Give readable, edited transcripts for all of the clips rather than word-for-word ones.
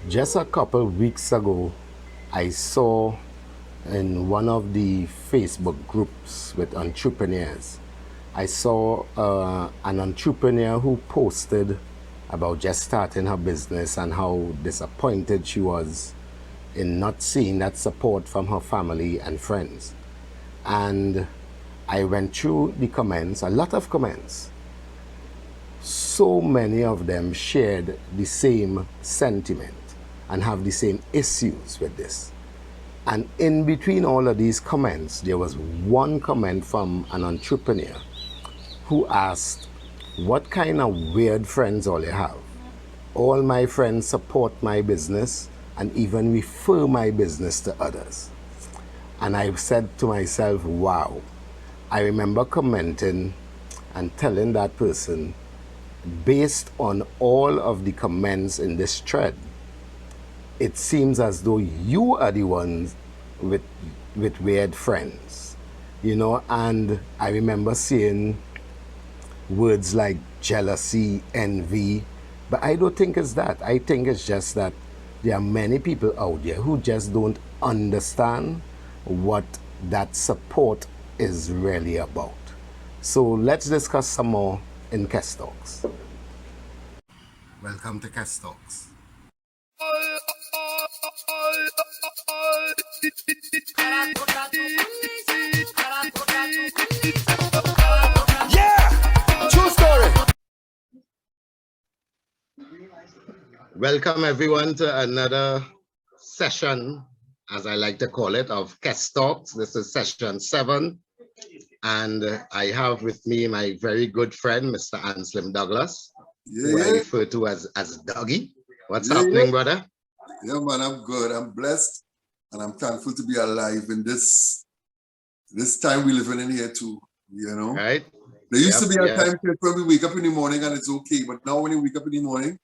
Just a couple weeks ago, I saw in one of the Facebook groups with entrepreneurs, I saw an entrepreneur who posted about just starting her business and how disappointed she was in not seeing that support from her family and friends. And I went through the comments, a lot of comments. So many of them shared the same sentiment and have the same issues with this. And in between all of these comments, there was one comment from an entrepreneur who asked, "What kind of weird friends all you have? All my friends support my business and even refer my business to others." And I said to myself, wow. I remember commenting and telling that person, based on all of the comments in this thread, it seems as though you are the ones with weird friends, and I remember seeing words like jealousy, envy, but I don't think it's that. I think it's just that there are many people out there who just don't understand what that support is really about. So let's discuss some more in Kes Talks. Welcome to Kes Talks. Yeah, true story. Welcome everyone to another session, as I like to call it, of Kes Talks. This is session 7, and I have with me my very good friend, Mr. Anselm Douglas, who I refer to as Dougie. What's happening, brother? Yeah, man, I'm good. I'm blessed, and I'm thankful to be alive in this time we live in here too. Right. There used to be a time when we wake up in the morning and it's okay, but now when you wake up in the morning,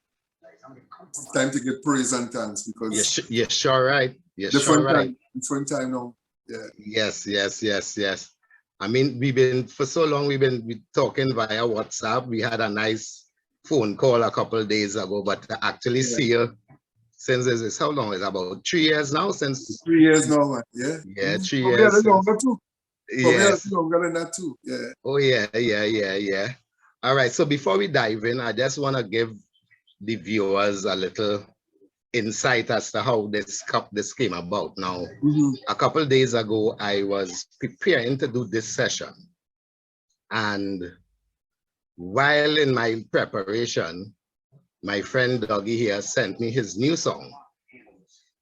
it's time to give praise and thanks because you're sure right. You're different sure right. time, different time now. Yeah. Yes. I mean, we've been for so long. We've been talking via WhatsApp. We had a nice phone call a couple of days ago, but to actually see you since this, how long is it? About 3 years now? Since 3 years now, man. Yeah. Yeah, 3 Probably years. Longer too. Yes. Longer than that too. Yeah. Oh yeah. All right. So before we dive in, I just want to give the viewers a little insight as to how this came about. Now, a couple of days ago, I was preparing to do this session, and while in my preparation, my friend Dougie here sent me his new song,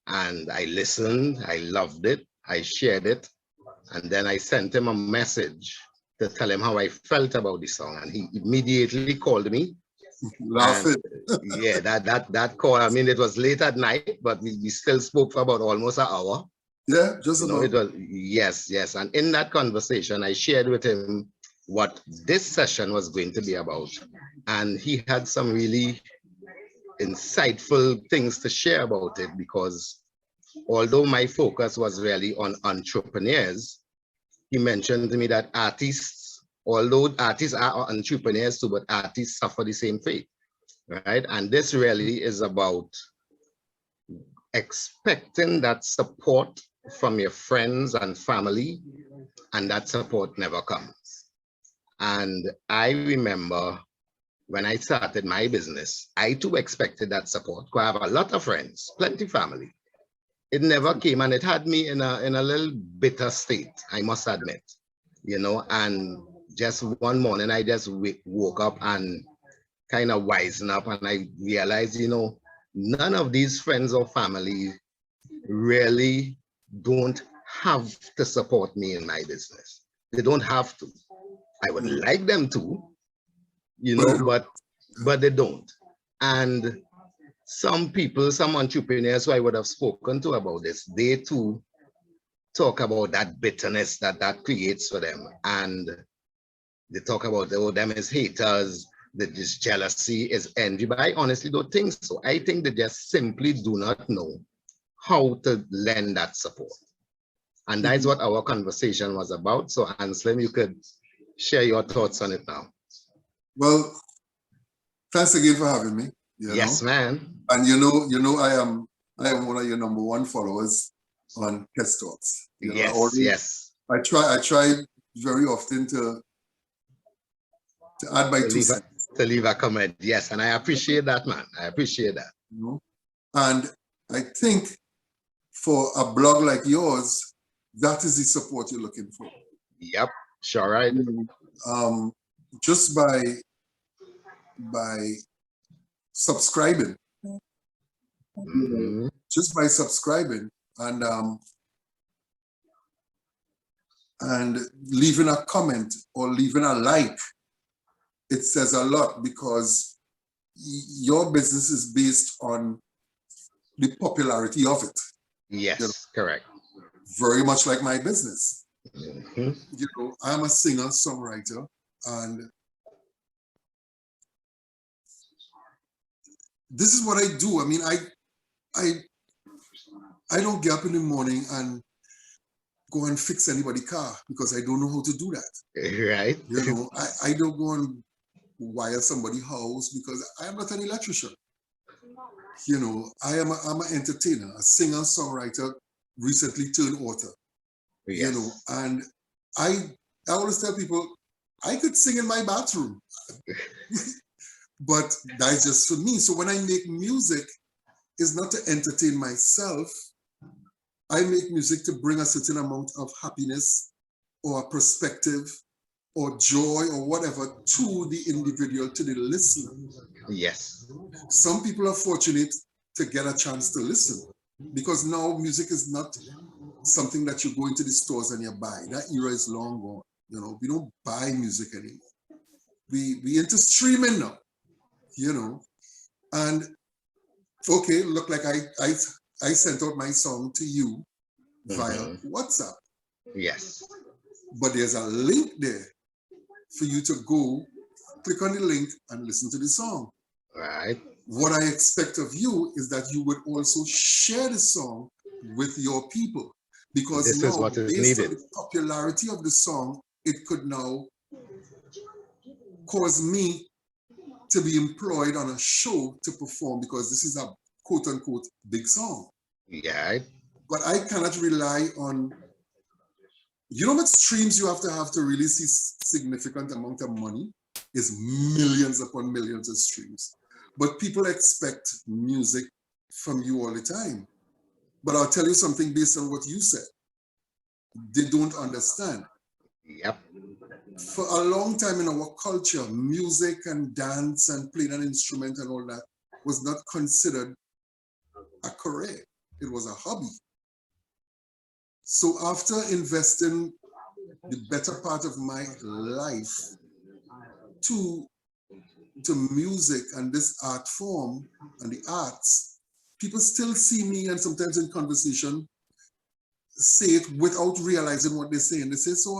and I listened. I loved it. I shared it, and then I sent him a message to tell him how I felt about the song, and he immediately called me. Laughing. Yeah, that call. I mean, it was late at night, but we still spoke for about almost an hour. Yeah, just about. It was yes. And in that conversation, I shared with him what this session was going to be about, and he had some really insightful things to share about it, because although my focus was really on entrepreneurs, he mentioned to me that artists, although artists are entrepreneurs too, but artists suffer the same fate, right? And this really is about expecting that support from your friends and family, and that support never comes. And I remember when I started my business, I too expected that support, because I have a lot of friends, plenty family. It never came, and it had me in a little bitter state, I must admit, and just one morning I just woke up and kind of wisen up, and I realized, none of these friends or family really don't have to support me in my business. They don't have to. I would like them to, but they don't. And some people, some entrepreneurs who I would have spoken to about this, they too talk about that bitterness that creates for them. And they talk about, them as haters, that this jealousy is envy, but I honestly don't think so. I think they just simply do not know how to lend that support. And that's what our conversation was about. So Anselm, you could share your thoughts on it now. Well, thanks again for having me. Yes, man. And I am I am one of your #1 followers on Test Talks. You know, Yes, yes. I try very often to add my 2 cents. To leave a comment. Yes, and I appreciate that, man. I appreciate that. You know? And I think for a blog like yours, that is the support you're looking for. Yep, sure, right. Just by subscribing, just by subscribing and leaving a comment or leaving a like, it says a lot, because your business is based on the popularity of it. Yes, you know, correct. Very much like my business. You know, I'm a singer, songwriter, and this is what I do. I mean, I don't get up in the morning and go and fix anybody's car, because I don't know how to do that. Right. You know, I don't go and wire somebody's house, because I am not an electrician. You know, I'm an entertainer, a singer, songwriter, recently turned author. Yes. You know, and I always tell people I could sing in my bathroom, but that's just for me. So when I make music, it's not to entertain myself. I make music to bring a certain amount of happiness or a perspective or joy or whatever to the individual, to the listener. Yes. Some people are fortunate to get a chance to listen, because now music is not something that you go into the stores and you buy. That era is long gone. You know, we don't buy music anymore. We into streaming now, you know. And okay, look, like I sent out my song to you via WhatsApp. Yes. But there's a link there for you to go, click on the link and listen to the song. Right. What I expect of you is that you would also share the song with your people, because this now, is what is based needed. on the popularity of the song, it could now cause me to be employed on a show to perform, because this is a quote unquote big song. Yeah. But I cannot rely on, you know, what streams you have to really see significant amount of money is millions upon millions of streams. But people expect music from you all the time. But I'll tell you something based on what you said. They don't understand. Yep. For a long time in our culture, music and dance and playing an instrument and all that was not considered a career. It was a hobby. So after investing the better part of my life to music and this art form and the arts, people still see me, and sometimes in conversation say it without realizing what they say. And they say, so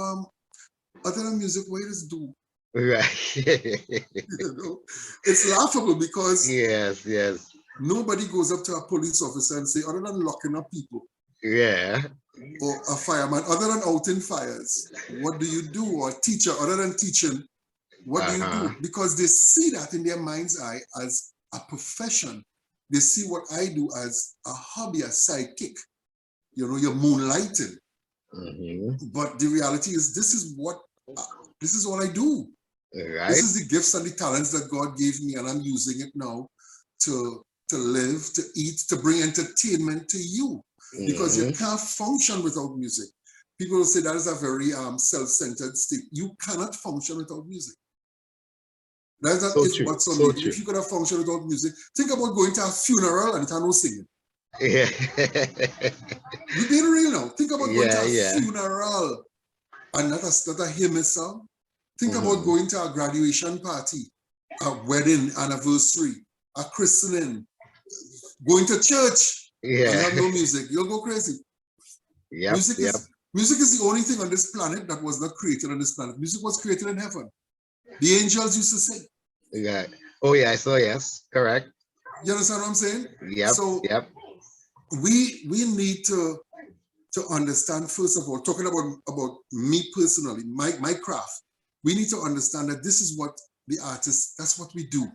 other than music, what does it do? Right. You know, it's laughable, because yes, nobody goes up to a police officer and say, other than locking up people, yeah, or a fireman, other than outing fires, what do you do? Or a teacher, other than teaching, what do you do? Because they see that in their mind's eye as a profession. They see what I do as a hobby, a sidekick. You know, you're moonlighting. But the reality is, this is what I do. Right. This is the gifts and the talents that God gave me, and I'm using it now to live, to eat, to bring entertainment to you. Because you can't function without music. People will say that is a very self-centered state. You cannot function without music. That's not what's on me. If you could have functioned without music, think about going to a funeral and it had no singing. Yeah. We're being real now. Think about going to a funeral and not a hymn song. Think about going to a graduation party, a wedding anniversary, a christening, going to church. And have no music, you'll go crazy. Music is the only thing on this planet that was not created on this planet. Music was created in heaven. The angels used to sing. Yeah. Oh yes. Oh yes. Correct. You understand what I'm saying? Yep. So we need to understand, first of all, talking about me personally, my craft. We need to understand that this is what the artist, that's what we do.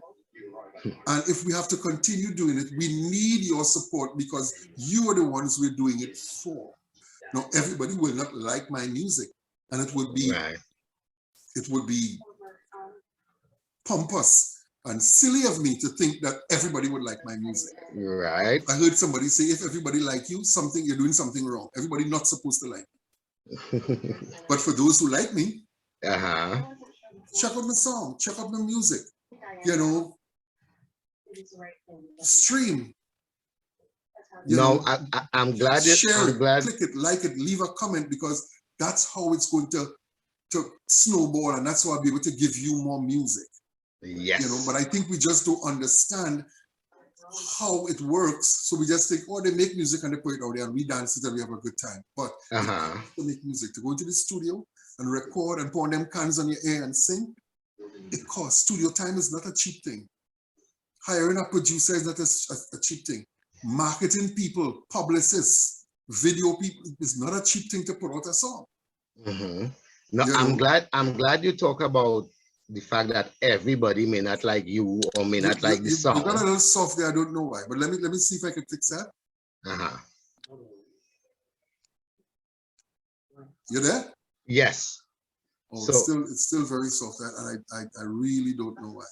And if we have to continue doing it, we need your support because you are the ones we're doing it for. Now, everybody will not like my music, and it would be pompous and silly of me to think that everybody would like my music. Right. I heard somebody say, if everybody like you, you're doing something wrong. Everybody not supposed to like me. But for those who like me, check out my song, check out my music, you know, stream. I'm glad share it, click it, like it, leave a comment, because that's how it's going to snowball, and that's how I'll be able to give you more music. Yes. You know, but I think we just don't understand how it works. So we just think, oh, they make music and they put it out there and we dance it and we have a good time. But to make music, to go into the studio and record and pour them cans on your ear and sing, it costs. Studio time is not a cheap thing. Hiring a producer is not a cheap thing. Marketing people, publicists, video people is not a cheap thing to put out a song. No, I'm glad you talk about the fact that everybody may not like you or may not like the song. You got a little soft there, I don't know why, but let me see if I can fix that. You there? Yes. Oh, so, it's still very soft, and I really don't know why.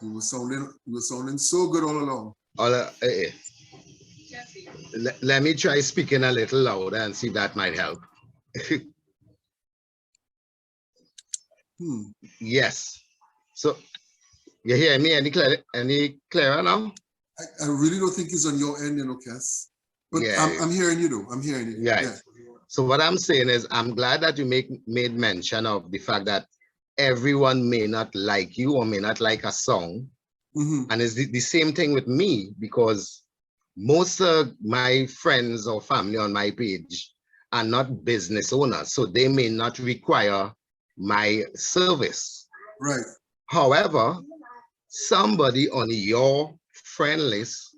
You were sounding so good all along. Let me try speaking a little louder and see if that might help. Yes. So you hear me any clearer now? I really don't think it's on your end, you know, Cass. But yeah, I'm hearing you though. I'm hearing you. Yeah. So what I'm saying is, I'm glad that you made mention of the fact that everyone may not like you or may not like a song. And it's the same thing with me, because most of my friends or family on my page are not business owners, so they may not require my service. Right. However, somebody on your friend list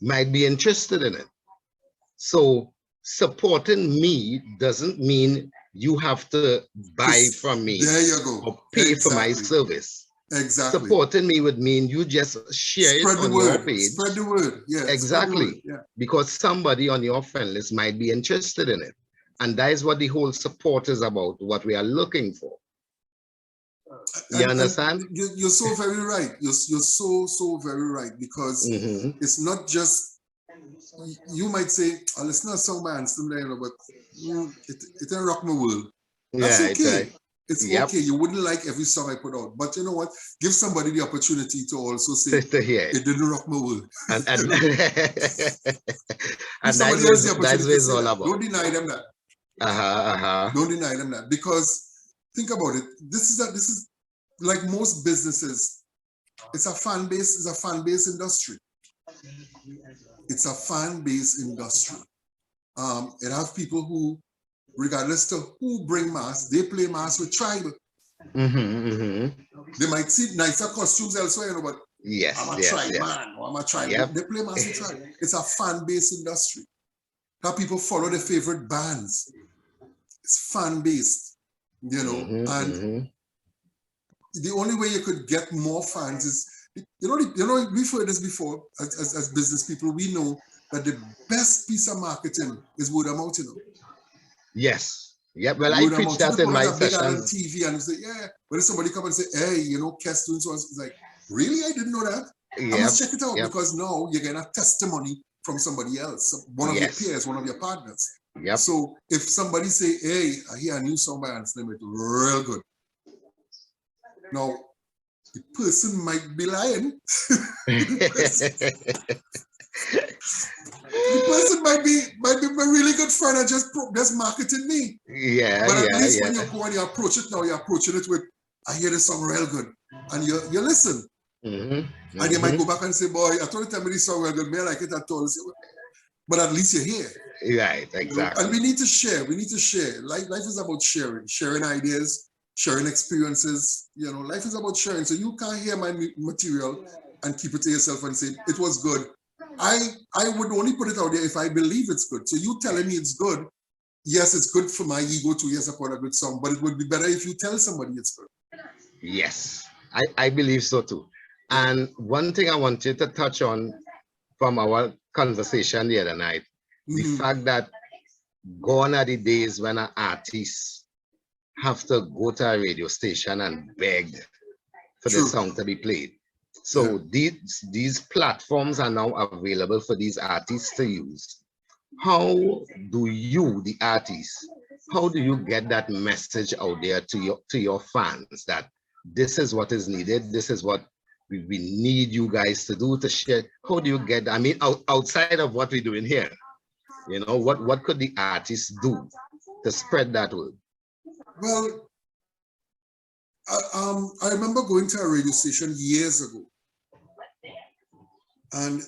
might be interested in it. So supporting me doesn't mean you have to buy from me. There you go. Or pay for my service. Exactly. Supporting me would mean you just share it on your page. Spread the word. Yeah. Exactly. Yeah. Because somebody on your friend list might be interested in it. And that is what the whole support is about, what we are looking for. You understand? You're so very right. You're so very right, because it's not just, you might say, oh, listen to a song by Anston, but it ain't rock my world. That's okay. It's okay. You wouldn't like every song I put out, but you know what? Give somebody the opportunity to also say it didn't rock my world. And that's what it's all about. Don't deny them that. Don't deny them that, because think about it. This is like most businesses. It's a fan base. It's a fan base industry. It's a fan base industry. It has people who, regardless to who bring mass, they play mass with tribal. They might see nicer costumes elsewhere, you know, but I'm a tribe man, or I'm a tribe. They play mass with tribe. It's a fan-based industry. How people follow their favorite bands. It's fan-based, you know, and the only way you could get more fans is, you know, we've heard this before as business people. We know that the best piece of marketing is word of mouth, you know. Yes. Yeah. Well, I preach that in my sessions. On TV and say, when somebody come and say, hey, you know, Kes doing so, it's like, really? I didn't know that. I must check it out, because now you're getting a testimony from somebody else, one of your peers, one of your partners. So if somebody say, hey, I hear a new song by Anston, it's real good. Now, the person might be lying. The person might be my really good friend and just marketing me. But at least when you go and you approach it now, you're approaching it with, I hear this song real good. And you listen. And you might go back and say, boy, I told you tell me this song real good. May I like it at all? But at least you're here. Right, exactly. And we need to share. We need to share. Life is about sharing ideas, sharing experiences. You know, life is about sharing. So you can't hear my material and keep it to yourself and say, it was good. I would only put it out there if I believe it's good. So you telling me it's good, yes, it's good for my ego too. Yes, I put a good song, but it would be better if you tell somebody it's good. Yes, I believe so too. And one thing I wanted to touch on from our conversation the other night, the fact that gone are the days when an artist have to go to a radio station and beg for the song to be played. So these platforms are now available for these artists to use. How do you, the artist, how do you get that message out there to your fans that this is what is needed, this is what we need you guys to do to share? How do you get, I mean, outside of what we're doing here, you know, what could the artists do to spread that word? Well, I remember going to a radio station years ago, and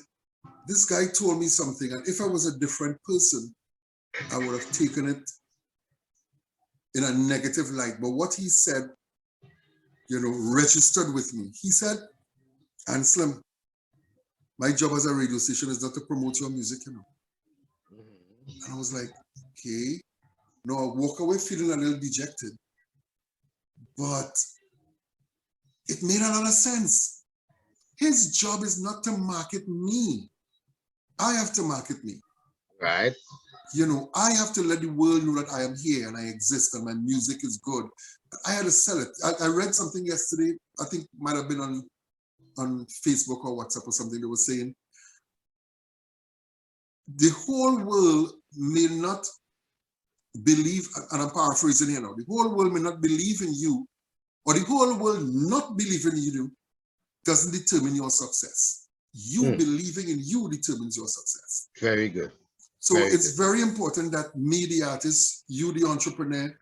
this guy told me something, and if I was a different person, I would have taken it in a negative light. But what he said, you know, registered with me. He said, Anselm, my job as a radio station is not to promote your music, you know. And I was like, okay. No, I walk away feeling a little dejected. But it made a lot of sense. His job is not to market me. I have to market me. Right. You know, I have to let the world know that I am here and I exist and my music is good. I had to sell it. I read something yesterday, I think it might have been on Facebook or WhatsApp or something. They were saying, the whole world may not believe, and I'm paraphrasing here now, the whole world may not believe in you, or the whole world not believing in you doesn't determine your success. You believing in you determines your success. Very good. So it's very important that me, the artist, you, the entrepreneur,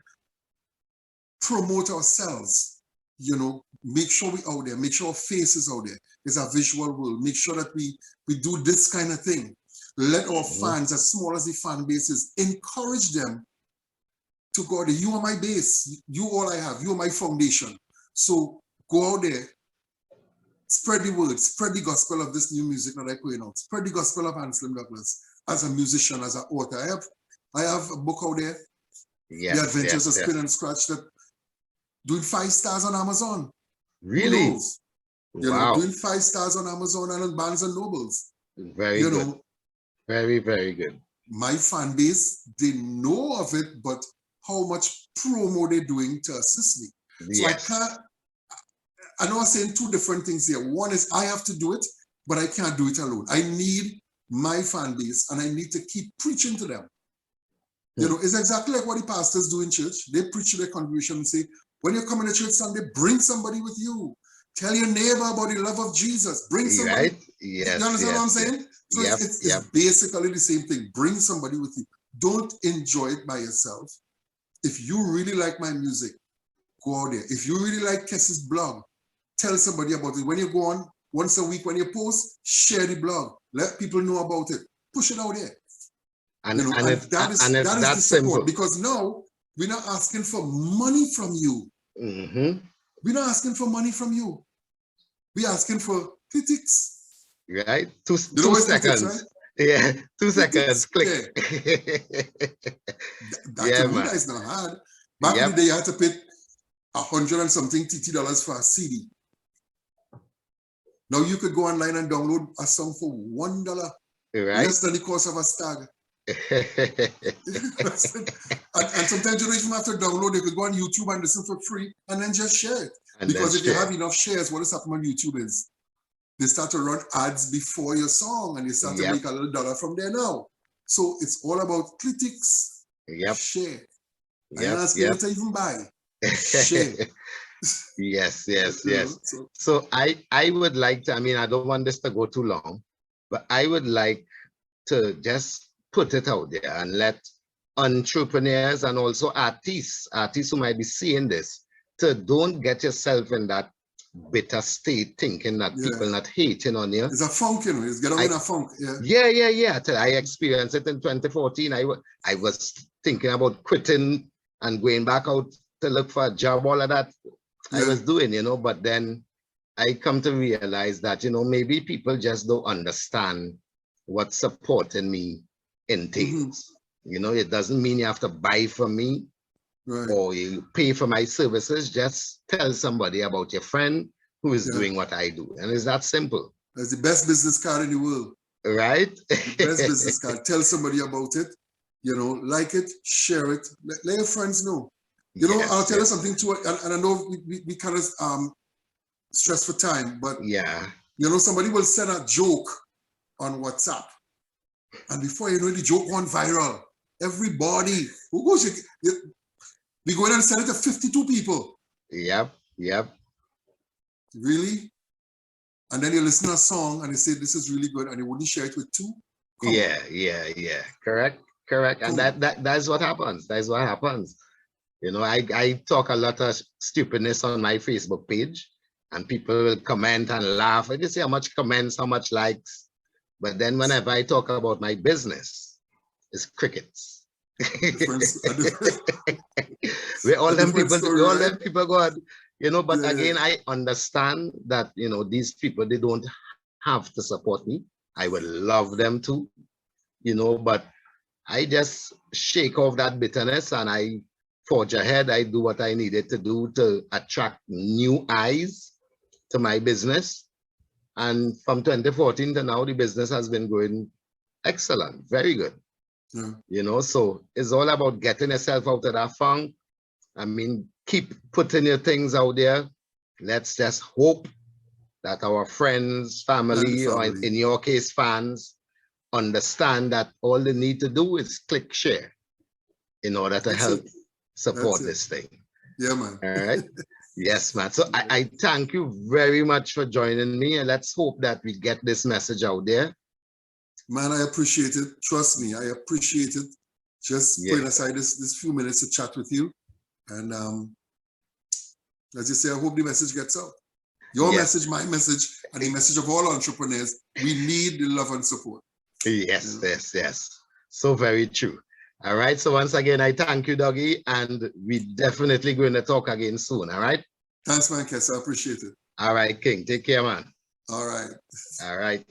promote ourselves, you know, make sure we out there, make sure our face is out there. It's a visual world. Make sure that we do this kind of thing. Let our fans, as small as the fan base is, encourage them to go out there. You are my base. You all I have. You are my foundation. So go out there, spread the word, spread the gospel of this new music that I'm putting out. Spread the gospel of Anselm Douglas as a musician, as an author. I have a book out there, The Adventures of Spin and Scratch, that doing 5 stars on Amazon. Really? You know, doing 5 stars on Amazon and on Barnes and Nobles. Very good. Very, very good. My fan base, they know of it, but how much promo they're doing to assist me. Yes. So I know I'm saying 2 different things here. One is I have to do it, but I can't do it alone. I need my fan base and I need to keep preaching to them. You know, it's exactly like what the pastors do in church. They preach to their congregation and say, when you come to church Sunday, bring somebody with you. Tell your neighbor about the love of Jesus. Bring somebody. Right? Yes. You understand what I'm saying? So it's basically the same thing. Bring somebody with you. Don't enjoy it by yourself. If you really like my music, go out there. If you really like Kess's blog, tell somebody about it. When you go on once a week, when you post, share the blog. Let people know about it. Push it out there. And, you know, and that is the support. Because now we're not asking for money from you. We're not asking for money from you. We're asking for critics. Right? 2 seconds. Critics, right? Yeah, 2 seconds. Click. That is not hard. Back in the day, you had to pay $100 and something TT for a CD. Now you could go online and download a song for $1, less than the cost of a stag. and sometimes you don't even have to download it. You could go on YouTube and listen for free and then just share it. Because if you have enough shares, what is happening on YouTube is they start to run ads before your song and they start to make a little dollar from there now. So it's all about critics. Share. I'm not asking you to even buy. Share. Yes. So I would like to, I mean, I don't want this to go too long, but I would like to just put it out there and let entrepreneurs and also artists who might be seeing this, to don't get yourself in that bitter state thinking that people not hating on you. It's a funk, you know, it's get in a funk. Yeah. I experienced it in 2014. I was thinking about quitting and going back out to look for a job, all of that I was doing, you know, but then I come to realize that, you know, maybe people just don't understand what supporting me entails. You know, it doesn't mean you have to buy from me or you pay for my services. Just tell somebody about your friend who is Yeah. doing what I do. And it's that simple, That's the best business card in the world. right? The best business card. Tell somebody about it. You know, like it, share it. Let your friends know. You know, Yes, I'll tell you yes. something too, and I know we kind of stress for time, but Yeah, you know, somebody will send a joke on WhatsApp, and before you know it, the joke went viral. Everybody who goes, we go in and send it to 52 people. yep, yep. Really? And then you listen to a song and you say this is really good, and you wouldn't share it with two. Come on. Yeah. Correct. And Come that's what happens. That's what happens. You know, I talk a lot of stupidness on my Facebook page, and people will comment and laugh. I just see how much comments, how much likes. But then whenever I talk about my business, it's crickets. We all them people go, you know, but Yeah. again, I understand that, you know, these people, they don't have to support me. I would love them to, you know, but I just shake off that bitterness and I forge ahead. I do what I needed to do to attract new eyes to my business. And from 2014 to now, the business has been going excellent, very good. Yeah. You know, so it's all about getting yourself out of that funk. I mean, keep putting your things out there. Let's just hope that our friends, family, or in your case, fans, understand that all they need to do is click share in order to help support this thing. Yeah, man. All right. Yes, man. So I thank you very much for joining me, and let's hope that we get this message out there. Man, I appreciate it. Trust me, I appreciate it. Just putting aside this few minutes to chat with you. And as you say, I hope the message gets out. Your message, my message, and the message of all entrepreneurs. We need the love and support. Yes, yes. So very true. All right. So once again, I thank you, Dougie, and we definitely going to talk again soon. All right. Thanks, man, Kess. I appreciate it. All right, King. Take care, man. All right. All right.